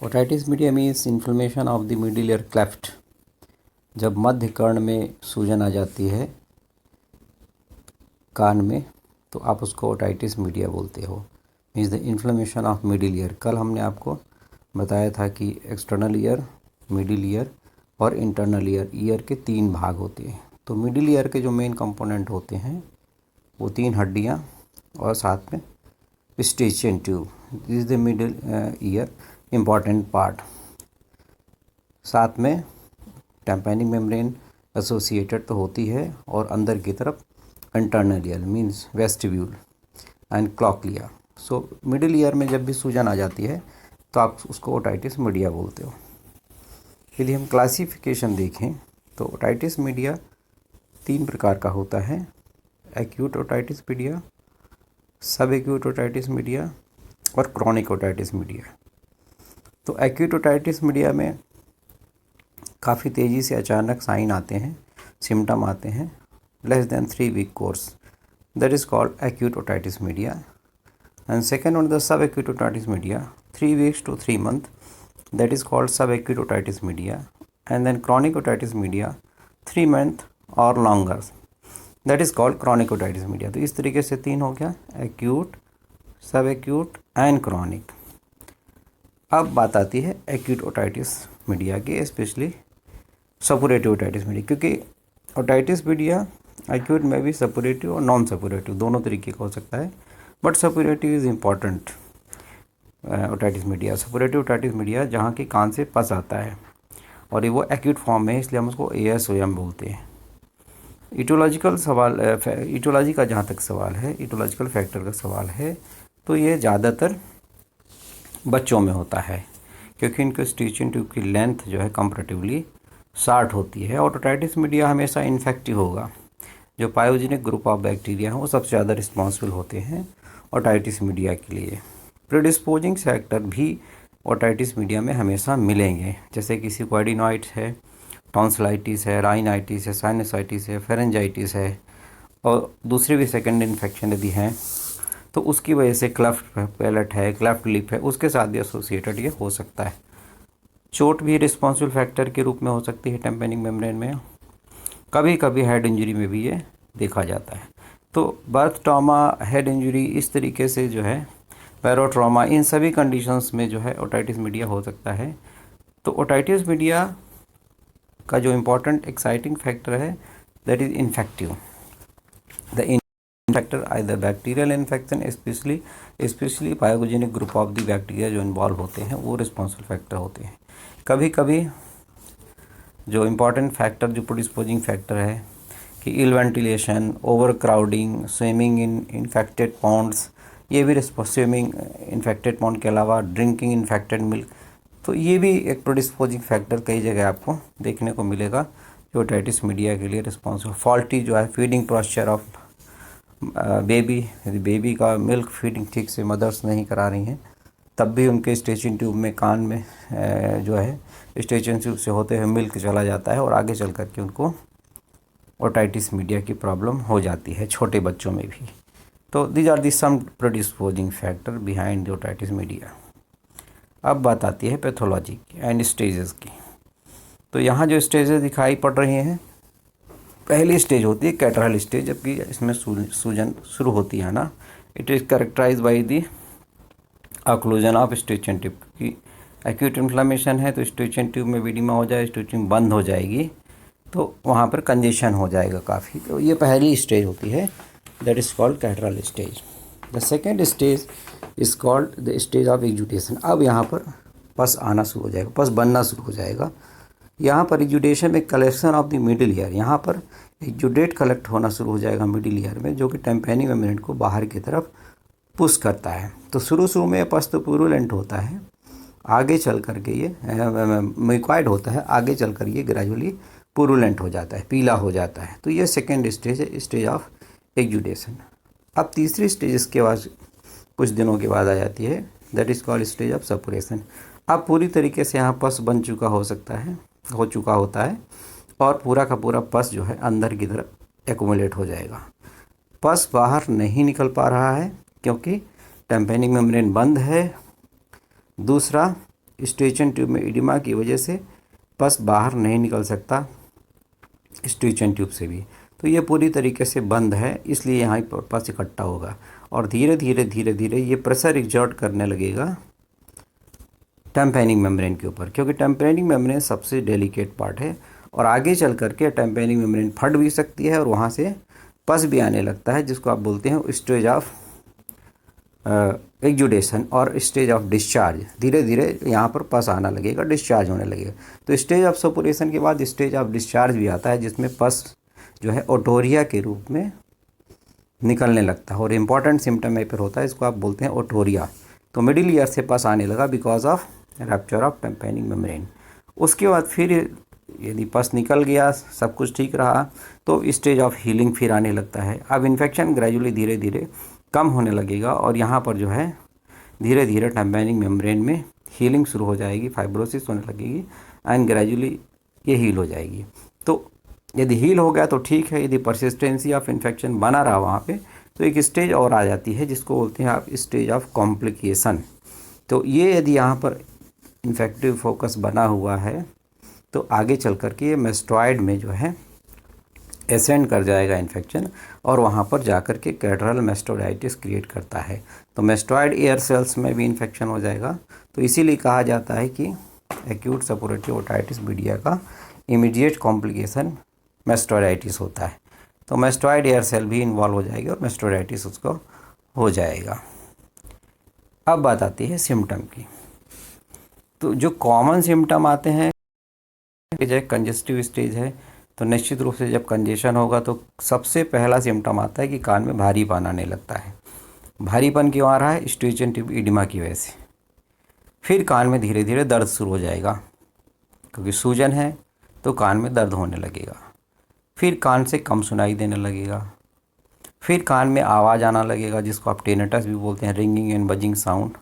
Otitis media means inflammation of the middle year cleft. जब मध्य कर्ण में सूजन आ जाती है कान में, तो आप उसको ओटाइटिस मीडिया बोलते हो। Means the inflammation of middle ear. कल हमने आपको बताया था कि एक्सटर्नल ईयर, मिडिल ईयर और इंटरनल ईयर, ईयर के 3 भाग होते हैं। तो मिडिल ईयर के जो मेन कंपोनेंट होते हैं वो 3 हड्डियाँ और साथ में Eustachian tube. This is the middle ear important part. साथ में टाइम्पैनिक मेम्ब्रेन एसोसिएटेड तो होती है और अंदर की तरफ internal ear means vestibule and cochlea. So middle ear में जब भी सूजन आ जाती है तो आप उसको ओटाइटिस मीडिया बोलते हो। यदि हम क्लासिफिकेशन देखें तो ओटाइटिस मीडिया 3 प्रकार का होता है। एक्यूट ओटाइटिस मीडिया, सब एक्यूट ओटाइटिस मीडिया और क्रॉनिक ओटाइटिस मीडिया। तो एक्यूट ओटाइटिस मीडिया में काफ़ी तेज़ी से अचानक साइन आते हैं, सिम्टम आते हैं, less than 3 week course, that is called acute otitis media. And second on the sub acute otitis media 3 weeks to 3 months, that is called subacute otitis media. And then chronic otitis media 3 months or longer, that is called chronic otitis media. तो इस तरीके से 3 हो गया, acute, सब acute and chronic. अब बात आती है एक्यूट ओटाइटिस मीडिया की, स्पेशली सपुरेटिव ओटाइटिस मीडिया, क्योंकि ओटाइटिस मीडिया एक्यूट में भी सपुरेटिव और नॉन सपुरेटिव दोनों तरीके का हो सकता है, but suppurative is important. Otitis media, suppurative otitis media जहाँ की कान से पस आता है और ये वो एक्यूट फॉर्म में है, इसलिए हम उसको ASOM बोलते हैं। इटोलॉजिकल सवाल, इटोलॉजी का जहाँ तक सवाल है, इटोलॉजिकल फैक्टर का सवाल है, तो ये ज़्यादातर बच्चों में होता है क्योंकि इनके स्टिचिंग ट्यूब की लेंथ जो है कंपैरेटिवली शॉर्ट होती है। और ओटाइटिस मीडिया हमेशा इन्फेक्टिव होगा। जो पायोजेनिक ग्रुप ऑफ बैक्टीरिया हैं वो सबसे ज़्यादा रिस्पॉन्सिबल होते हैं ओटाइटिस मीडिया के लिए। प्रीडिस्पोजिंग फैक्टर भी ओटाइटिस मीडिया में हमेशा मिलेंगे, जैसे किसी को एडिनोइड है, टॉन्सिलाइटिस है, राइनाइटिस है, साइनसाइटिस है, फेरेंजाइटिस है और दूसरे भी सेकेंड इन्फेक्शन यदि हैं तो उसकी वजह से क्लेफ्ट पैलेट है, क्लेफ्ट लिप है, उसके साथ भी एसोसिएटेड ये हो सकता है। चोट भी रिस्पॉन्सिबल फैक्टर के रूप में हो सकती है टाइम्पैनिक मेम्ब्रेन में। कभी कभी हेड इंजरी में भी ये देखा जाता है। तो बर्थ ट्रॉमा, हेड इंजरी, इस तरीके से जो है पैरोट्रॉमा, इन सभी कंडीशंस में जो है ओटाइटिस मीडिया हो सकता है। तो ओटाइटिस मीडिया का जो इम्पोर्टेंट एक्साइटिंग फैक्टर है that is infective. The factor either bacterial infection, specially pyogenic group of the bacteria जो इन्वॉल्व होते हैं वो रिस्पॉन्सिबल फैक्टर होते हैं। कभी कभी जो इम्पोर्टेंट फैक्टर, जो प्रोडिस्पोजिंग फैक्टर है कि ill ventilation, overcrowding, swimming in infected ponds, ये भी स्विमिंग इन्फेक्टेड पॉन्ड के अलावा ड्रिंकिंग इन्फेक्टेड मिल्क, तो ये भी एक प्रोडिस्पोजिंग फैक्टर कई जगह आपको देखने को मिलेगा जो ओटाइटिस मीडिया के लिए रिस्पॉन्सिबल। फॉल्टी जो है फीडिंग पोस्चर ऑफ बेबी, यदि बेबी का मिल्क फीडिंग ठीक से मदर्स नहीं करा रही हैं तब भी उनके स्टिचिंग ट्यूब में, कान में जो है स्टिचिंग ट्यूब से होते हुए मिल्क चला जाता है और आगे चल कर के उनको ओटाइटिस मीडिया की प्रॉब्लम हो जाती है, छोटे बच्चों में भी। तो these are the some predisposing factor behind the otitis media. अब बात आती है पैथोलॉजी एंड स्टेजेस की। तो यहाँ जो स्टेजेस दिखाई पड़ रही हैं, पहली स्टेज होती है कैटरल स्टेज, जबकि इसमें सूजन शुरू होती है ना। It is characterize by the occlusion of stitching tube की। एक्यूट इन्फ्लेमेशन है तो स्टिचिंग ट्यूब में विडिमा हो जाए, स्टिचिंग बंद हो जाएगी तो वहाँ पर कंजेशन हो जाएगा काफ़ी। तो ये पहली स्टेज होती है, that is called catarrhal stage. The second stage is called the stage of exudation. अब यहाँ पर पस आना शुरू हो जाएगा, पस बनना शुरू हो जाएगा। यहाँ पर एक्जुडेशन में collection of the middle year, यहाँ पर एक्जुडेट कलेक्ट होना शुरू हो जाएगा मिडिल ईयर में, जो कि टाइम्पैनिक मेम्ब्रेन को बाहर की तरफ पुश करता है। तो शुरू में पस तो प्यूरुलेंट होता है, आगे चल कर के ये म्यूकॉइड होता है, आगे चल कर ये ग्रेजुअली प्यूरुलेंट हो जाता है, पीला हो जाता है। तो ये सेकेंड स्टेज है, स्टेज ऑफ एक्जुडेशन। अब तीसरी स्टेज इसके बाद कुछ दिनों के बाद आ जाती है, that is called stage of suppuration. अब पूरी तरीके से यहाँ पस बन चुका हो सकता है, हो चुका होता है और पूरा का पूरा पस जो है अंदर की तरफ एक्युमुलेट हो जाएगा। पस बाहर नहीं निकल पा रहा है क्योंकि टाइम्पैनिक मेम्ब्रेन बंद है। दूसरा, स्टेचन ट्यूब में इडिमा की वजह से पस बाहर नहीं निकल सकता स्टेचन ट्यूब से भी, तो ये पूरी तरीके से बंद है, इसलिए यहाँ पर पस इकट्ठा होगा और धीरे धीरे धीरे धीरे ये प्रेशर एग्जर्ट करने लगेगा टेम्पेनिंग मेम्ब्रेन के ऊपर, क्योंकि टेम्पेनिंग मेम्ब्रेन सबसे डेलिकेट पार्ट है और आगे चल करके टेम्पेनिंग मेम्ब्रेन फट भी सकती है और वहाँ से पस भी आने लगता है, जिसको आप बोलते हैं स्टेज ऑफ एक्जुडेशन और स्टेज ऑफ डिस्चार्ज। धीरे धीरे यहाँ पर पस आना लगेगा, डिस्चार्ज होने लगेगा। तो स्टेज ऑफ सपुरेशन के बाद स्टेज ऑफ डिस्चार्ज भी आता है, जिसमें पस जो है ओटोरिया के रूप में निकलने लगता है और इम्पॉर्टेंट सिम्टम यहाँ पर होता है, इसको आप बोलते हैं ओटोरिया। तो मिडिल ईयर से पस आने लगा because of rupture of tympanic membrane. उसके बाद फिर यदि पस निकल गया, सब कुछ ठीक रहा, तो स्टेज ऑफ हीलिंग फिर आने लगता है। अब इन्फेक्शन ग्रेजुअली धीरे धीरे कम होने लगेगा और यहाँ पर जो है धीरे धीरे टेम्पेनिंग मेम्ब्रेन में हीलिंग शुरू हो जाएगी, फाइब्रोसिस होने लगेगी एंड ग्रेजुअली ये हील हो जाएगी। तो यदि हील हो गया तो ठीक है, यदि परसिस्टेंसी ऑफ इन्फेक्शन बना रहा वहाँ पे तो एक स्टेज और आ जाती है, जिसको बोलते हैं आप स्टेज ऑफ कॉम्प्लिकेशन। तो ये यदि यहाँ पर इन्फेक्टिव फोकस बना हुआ है तो आगे चल कर के ये मेस्टॉइड में जो है एसेंड कर जाएगा इन्फेक्शन और वहाँ पर जाकर के कैटरल मेस्टोडाइटिस क्रिएट करता है। तो मेस्टॉइड एयर सेल्स में भी इन्फेक्शन हो जाएगा। तो इसीलिए कहा जाता है कि एक्यूट सपोरेटिव ओटाइटिस मीडिया का इमीडिएट कॉम्प्लिकेशन मेस्टोडाइटिस होता है। तो मेस्टॉइड एयर सेल भी इन्वॉल्व हो जाएगी और मेस्टोडाइटिस उसको हो जाएगा। अब बात आती है सिम्टम की। तो जो कॉमन सिम्टम आते हैं, जब कंजेस्टिव स्टेज है तो निश्चित रूप से जब कंजेशन होगा तो सबसे पहला सिम्टम आता है कि कान में भारीपन आने लगता है। भारीपन क्यों आ रहा है? स्टेचन ट्यूब इडिमा की वजह से। फिर कान में धीरे धीरे दर्द शुरू हो जाएगा, क्योंकि सूजन है तो कान में दर्द होने लगेगा। फिर कान से कम सुनाई देने लगेगा। फिर कान में आवाज़ आना लगेगा, जिसको आप टेनेटस भी बोलते हैं, रिंगिंग एंड बजिंग साउंड।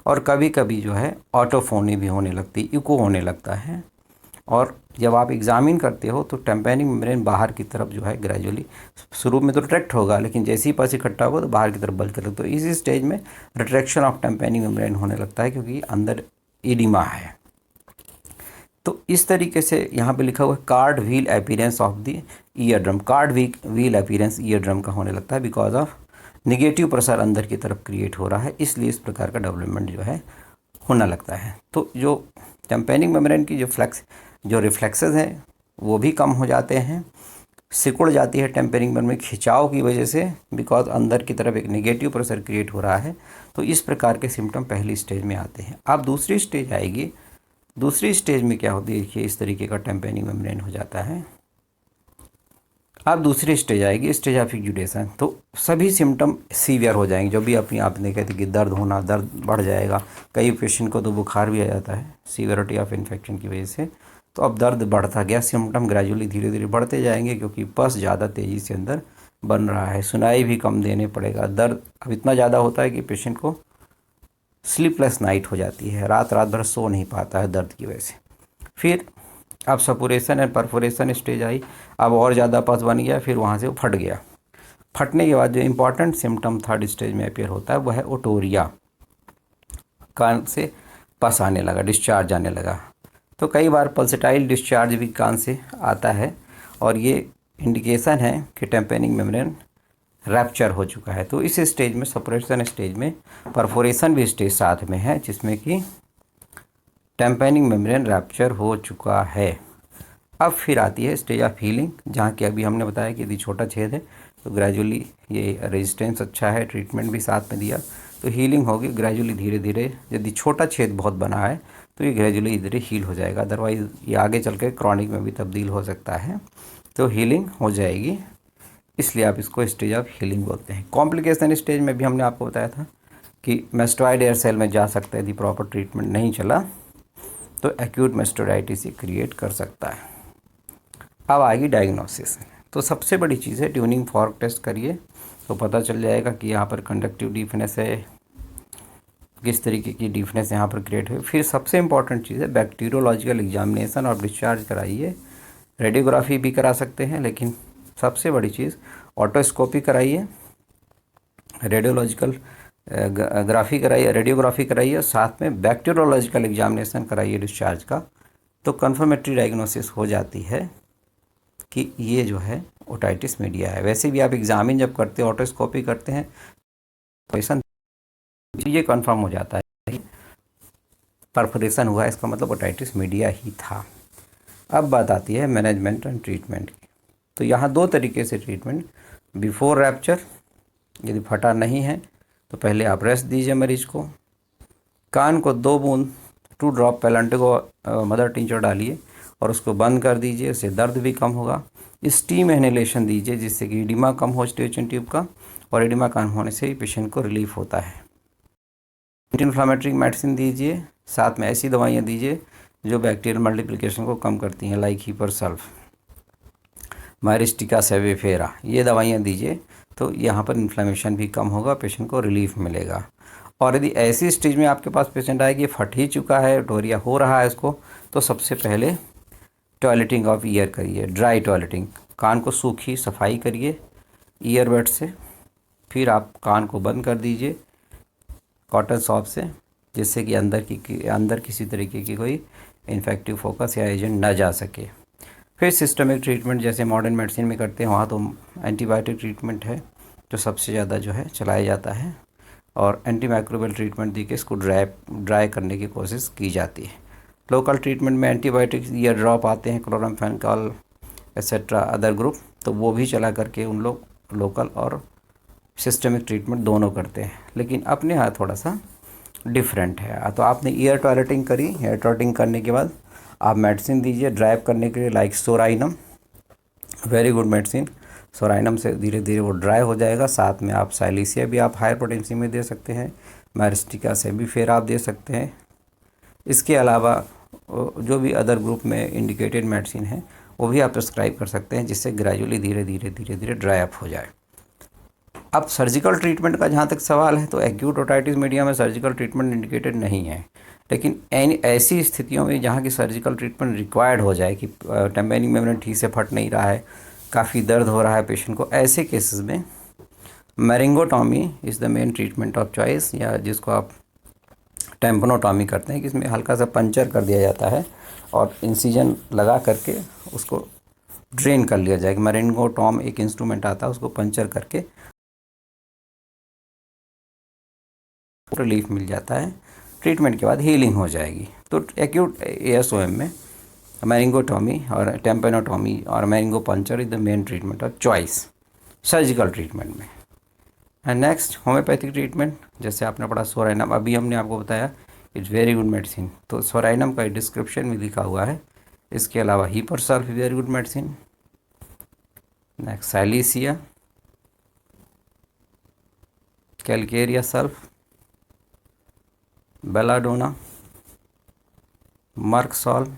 और कभी कभी जो है ऑटोफोनी भी होने लगती है, इको होने लगता है। और जब आप एग्जामिन करते हो तो टेम्पेनिंग मेम्ब्रेन बाहर की तरफ जो है ग्रेजुअली, शुरू में तो रिट्रैक्ट होगा, लेकिन जैसे ही पस इकट्ठा होगा तो बाहर की तरफ बल्क लगता है। तो इसी स्टेज में रिट्रैक्शन ऑफ टेम्पेनिंग मेम्ब्रेन होने लगता है, क्योंकि अंदर इडिमा है। तो इस तरीके से यहाँ पे लिखा हुआ है card wheel appearance of the ear drum. Card wheel appearance ear drum का होने लगता है बिकॉज ऑफ निगेटिव प्रेशर अंदर की तरफ क्रिएट हो रहा है, इसलिए इस प्रकार का डेवलपमेंट जो है होना लगता है। तो जो टेम्पेनिंग मेम्ब्रेन की जो रिफ्लेक्सेस हैं वो भी कम हो जाते हैं, सिकुड़ जाती है टेम्पेनिंग मेम्ब्रेन में खिंचाव की वजह से, बिकॉज अंदर की तरफ एक नेगेटिव प्रेशर क्रिएट हो रहा है। तो इस प्रकार के सिम्टम पहली स्टेज में आते हैं। अब दूसरी स्टेज आएगी। दूसरी स्टेज में क्या होती है, देखिए इस तरीके का टेम्पेनिंग मेम्ब्रेन हो जाता है। अब दूसरी स्टेज आएगी, स्टेज ऑफ एक्जुडेशन। तो सभी सिम्टम सीवियर हो जाएंगे। जो भी अपनी आपने कहते कि दर्द होना, दर्द बढ़ जाएगा, कई पेशेंट को तो बुखार भी आ जाता है सीवियरिटी ऑफ इन्फेक्शन की वजह से। तो अब दर्द बढ़ता गया, सिम्टम ग्रेजुअली धीरे धीरे बढ़ते जाएंगे, क्योंकि पस ज़्यादा तेज़ी से अंदर बन रहा है, सुनाई भी कम देने पड़ेगा। दर्द अब इतना ज़्यादा होता है कि पेशेंट को स्लीपलेस नाइट हो जाती है, रात भर सो नहीं पाता है दर्द की वजह से। फिर अब सपुरेशन एंड परफोरेशन स्टेज आई, अब और ज़्यादा पस बन गया, फिर वहाँ से वो फट गया। फटने के बाद जो इम्पॉर्टेंट सिम्टम थर्ड स्टेज में अपीयर होता है वह है ओटोरिया। कान से पस आने लगा, डिस्चार्ज आने लगा। तो कई बार पल्सेटाइल डिस्चार्ज भी कान से आता है और ये इंडिकेशन है कि टेम्पेनिंग मेम्ब्रेन रैप्चर हो चुका है। तो इस स्टेज में, सपुरेशन स्टेज में, परफोरेशन भी स्टेज साथ में है, जिसमें कि टेम्पेनिंग मेम्ब्रेन रैप्चर हो चुका है। अब फिर आती है स्टेज ऑफ हीलिंग, जहाँ कि अभी हमने बताया कि यदि छोटा छेद है तो ग्रेजुअली ये रेजिस्टेंस अच्छा है, ट्रीटमेंट भी साथ में दिया तो हीलिंग होगी ग्रेजुअली धीरे धीरे। यदि छोटा छेद बहुत बना है तो ये ग्रेजुअली धीरे हील हो जाएगा, अदरवाइज़ ये आगे चल के क्रॉनिक में भी तब्दील हो सकता है। तो हीलिंग हो जाएगी, इसलिए आप इसको स्टेज ऑफ हीलिंग बोलते हैं। कॉम्प्लिकेशन स्टेज में भी हमने आपको बताया था कि मेस्टॉइड एयर सेल में जा सकता है, यदि प्रॉपर ट्रीटमेंट नहीं चला तो एक्यूट मेस्टोडाइटिस ही क्रिएट कर सकता है। अब आएगी डायग्नोसिस। तो सबसे बड़ी चीज़ है ट्यूनिंग फॉर्क टेस्ट करिए तो पता चल जाएगा कि यहाँ पर कंडक्टिव डीफनेस है, किस तरीके की डीफनेस यहाँ पर क्रिएट हुई। फिर सबसे इंपॉर्टेंट चीज़ है बैक्टीरियोलॉजिकल एग्जामिनेशन और डिस्चार्ज कराइए। रेडियोग्राफी भी करा सकते हैं, लेकिन सबसे बड़ी चीज़ ऑटोस्कोपी कराइए। रेडियोलॉजिकल ग्राफी कराइए, रेडियोग्राफी कराइए, साथ में बैक्टीरियोलॉजिकल एग्जामिनेशन कराइए डिस्चार्ज का, तो कन्फर्मेटरी डायग्नोसिस हो जाती है कि ये जो है ओटाइटिस मीडिया है। वैसे भी आप एग्जामिन जब करते हैं, ऑटोस्कोपी करते हैं, तो ये कन्फर्म हो जाता है परफोरेशन हुआ है, इसका मतलब ओटाइटिस मीडिया ही था। अब बात आती है मैनेजमेंट एंड ट्रीटमेंट की। तो यहाँ दो तरीके से ट्रीटमेंट, बिफोर रैप्चर, यदि फटा नहीं है तो पहले आप रेस्ट दीजिए मरीज को, कान को 2 बूंद 2 ड्रॉप पेलेंटिगो मदर टिंचर डालिए और उसको बंद कर दीजिए, उससे दर्द भी कम होगा। स्टीम इनहेलेशन दीजिए जिससे कि एडिमा कम हो स्टेचन ट्यूब का, और एडिमा कम होने से ही पेशेंट को रिलीफ होता है। एंटी इन्फ्लामेटरी मेडिसिन दीजिए, साथ में ऐसी दवाइयाँ दीजिए जो बैक्टीरियल मल्टीप्लिकेशन को कम करती हैं, लाइक हीपर सल्फ, मायरिस्टिका सेविफेरा, ये दवाइयाँ दीजिए, तो यहाँ पर इन्फ्लेमेशन भी कम होगा, पेशेंट को रिलीफ मिलेगा। और यदि ऐसी स्टेज में आपके पास पेशेंट आए कि फट ही चुका है, टोरिया हो रहा है इसको, तो सबसे पहले टॉयलेटिंग ऑफ ईयर करिए, ड्राई टॉयलेटिंग, कान को सूखी सफाई करिए ईयरबड से, फिर आप कान को बंद कर दीजिए कॉटन सॉप से, जिससे कि अंदर किसी तरीके की कोई इन्फेक्टिव फोकस या एजेंट ना जा सके। फिर सिस्टमिक ट्रीटमेंट जैसे मॉडर्न मेडिसिन में करते हैं, वहाँ तो एंटीबायोटिक ट्रीटमेंट है जो सबसे ज़्यादा जो है चलाया जाता है, और एंटीमाइक्रोबियल ट्रीटमेंट दी के इसको ड्राई करने की कोशिश की जाती है। लोकल ट्रीटमेंट में एंटीबायोटिक्स या ड्रॉप आते हैं, क्लोरामफेनिकॉल एक्सेट्रा अदर ग्रुप, तो वो भी चला करके उन लोग लोकल और सिस्टमिक ट्रीटमेंट दोनों करते हैं। लेकिन अपने यहाँ थोड़ा सा डिफरेंट है। तो आपने ईयर टॉयलेटिंग करी, ईयर टॉयलेटिंग करने के बाद आप मेडिसिन दीजिए ड्राइव करने के लिए, like psorinum, very good medicine. Psorinum से धीरे धीरे वो ड्राई हो जाएगा। साथ में आप साइलिसिया भी आप हायर पोटेंसी में दे सकते हैं, मैरिस्टिका से भी फिर आप दे सकते हैं। इसके अलावा जो भी अदर ग्रुप में इंडिकेटेड मेडिसिन है वो भी आप प्रिस्क्राइब कर सकते हैं, जिससे ग्रेजुअली धीरे धीरे ड्राई अप हो जाए। अब सर्जिकल ट्रीटमेंट का जहाँ तक सवाल है, तो एक्यूट ओटाइटिस मीडिया में सर्जिकल ट्रीटमेंट इंडिकेटेड नहीं है, लेकिन ऐसी स्थितियों में जहाँ की सर्जिकल ट्रीटमेंट रिक्वायर्ड हो जाए कि टेम्पेनिक मेम्ब्रेन ठीक से फट नहीं रहा है, काफ़ी दर्द हो रहा है पेशेंट को, ऐसे केसेस में myringotomy is the main treatment of choice, या जिसको आप टेम्पनोटॉमी करते हैं कि इसमें हल्का सा पंचर कर दिया जाता है और इंसिजन लगा करके उसको ड्रेन कर लिया जाएगा। मैरिंगोटॉम एक इंस्ट्रूमेंट आता है, उसको पंचर करके रिलीफ मिल जाता है, ट्रीटमेंट के बाद हीलिंग हो जाएगी। तो एक्यूट ASOM में मैरिंगोटॉमी और टेम्पेनोटॉमी और myringo puncture is the main treatment of choice surgical treatment में। एंड नेक्स्ट होम्योपैथिक ट्रीटमेंट, जैसे आपने पढ़ा सोराइनम, अभी हमने आपको बताया इट्स वेरी गुड मेडिसिन, तो सोराइनम का डिस्क्रिप्शन में लिखा हुआ है। इसके अलावा hepar sulph very good medicine, next silicea, calcarea sulph, belladonna, mercsol,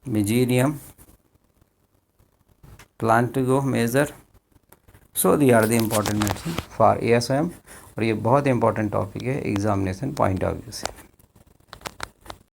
mezereum, plantago major, so they are the important medicine for ASOM। और ये बहुत इंपॉर्टेंट टॉपिक है एग्जामिनेशन पॉइंट ऑफ व्यू से।